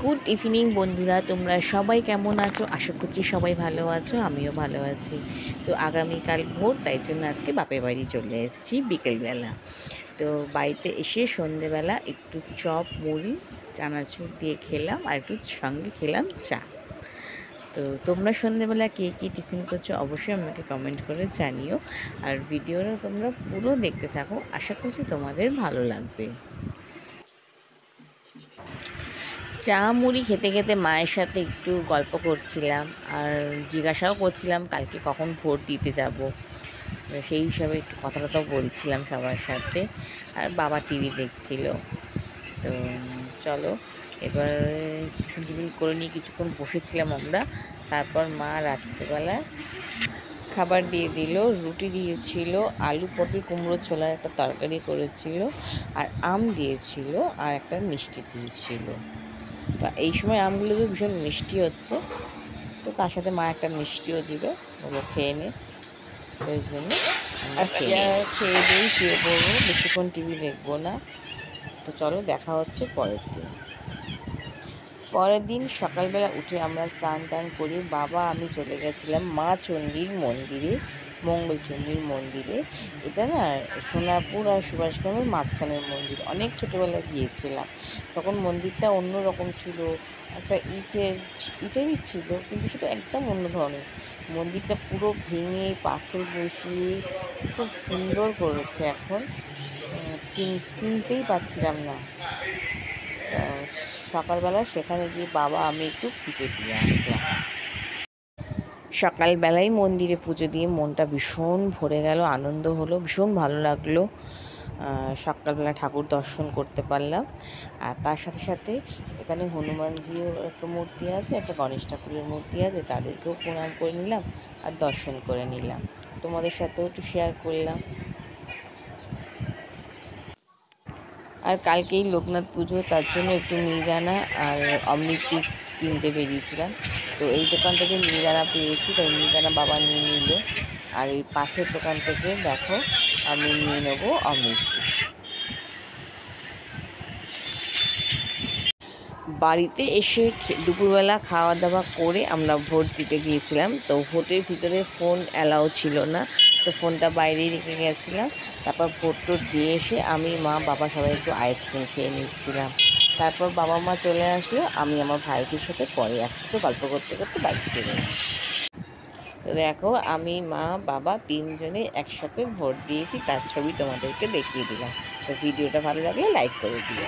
Good evening বন্ধুরা, তোমরা সবাই কেমন আছো? আশা করছি সবাই ভালো আছো, আমিও ভালো আছি। তো আগামীকাল ভোর, তাই জন্য আজকে বাপের বাড়ি চলে এসেছি বিকেলবেলা। তো বাড়িতে এসে সন্ধেবেলা একটু চপ মুড়ি চানাচুর দিয়ে খেলাম, আর একটু সঙ্গে খেলাম চা। তো তোমরা সন্ধেবেলা কে কী টিফিন করছো অবশ্যই আমাকে কমেন্ট করে জানিও। আর ভিডিওটা তোমরা পুরো দেখতে থাকো, আশা করছি তোমাদের ভালো লাগবে। চা মুড়ি খেতে খেতে মায়ের সাথে একটু গল্প করছিলাম, আর জিজ্ঞাসাও করছিলাম কালকে কখন ভোট দিতে যাব। সেই হিসাবে একটু কথা টথাও বলছিলাম সবার সাথে। আর বাবা টিভি দেখছিল। তো চলো এবার টিফিন টিফিন করে নিয়ে কিছুক্ষণ বসেছিলাম আমরা। তারপর মা রাত্রেবেলা খাবার দিয়ে দিল, রুটি দিয়েছিল, আলু পটল কুমড়ো ছোলার একটা তরকারি করেছিল, আর আম দিয়েছিল, আর একটা মিষ্টি দিয়েছিল। তো এই সময় আমগুলো তো ভীষণ মিষ্টি হচ্ছে, তো তার সাথে মা একটা মিষ্টিও দিল, ওগুলো খেয়ে নে। ওই জন্য খেয়ে দিয়েই শুয়ে পড়বো, বেশিক্ষণ টিভি দেখবো না। তো চলো দেখা হচ্ছে পরের দিন সকালবেলা উঠে আমরা স্নান টান করি, বাবা আমি চলে গেছিলাম মা চণ্ডীর মন্দিরে, মঙ্গলচণ্ডীর মন্দিরে। এটা না সোনারপুর আর সুভাষগ্রামের মাঝখানের মন্দির। অনেক ছোটোবেলায় গিয়েছিলাম, তখন মন্দিরটা অন্য রকম ছিল, একটা ইটেরই ছিল, কিন্তু সেটা একদম অন্য ধরনের। মন্দিরটা পুরো ভেঙে পাথর বসিয়ে খুব সুন্দর করেছে এখন। চিনতেই পারছিলাম না। সকালবেলা সেখানে গিয়ে বাবা আমি একটু পুজো দিয়ে আসলাম। সকালবেলায় মন্দিরে পুজো দিয়ে মনটা ভীষণ ভরে গেল, আনন্দ হলো, ভীষণ ভালো লাগলো। সকালবেলা ঠাকুর দর্শন করতে পারলাম। আর তার সাথে সাথে এখানে হনুমানজিও একটা মূর্তি আছে, একটা গণেশ ঠাকুরের মূর্তি আছে, তাদেরকেও প্রণাম করে নিলাম আর দর্শন করে নিলাম। তোমাদের সাথেও একটু শেয়ার করলাম। আর কালকেই লোকনাথ পুজো, তার জন্য একটু মিহিদানা আর অমৃতি কিনতে বেরিয়েছিলাম। তো এই দোকান থেকে মিহিদানা পেয়েছি, তাই মিহিদানা বাবা নিয়ে নিল। আর এই পাশের দোকান থেকে দেখো আমি নিয়ে নেবো অমৃতি। বাড়িতে এসে দুপুরবেলা খাওয়া দাওয়া করে আমরা ভোট দিতে গিয়েছিলাম। তো ভোটের ভিতরে ফোন অ্যালাউ ছিল না, তো ফোনটা বাইরেই রেখে গেছিলাম। তারপর ভোট টোট দিয়ে এসে আমি মা বাবা সবাই একটু আইসক্রিম খেয়ে নিচ্ছিলাম। তারপর বাবা মা চলে আসলো, আমি আমার ভাইটির সাথে পরে একসাথে গল্প করতে করতে বাড়ি ফিরে এলাম। তো দেখো আমি মা বাবা তিনজনে একসাথে ভোট দিয়েছি, তার ছবি তোমাদেরকে দেখিয়ে দিলাম। তো ভিডিওটা ভালো লাগলে লাইক করে দিও।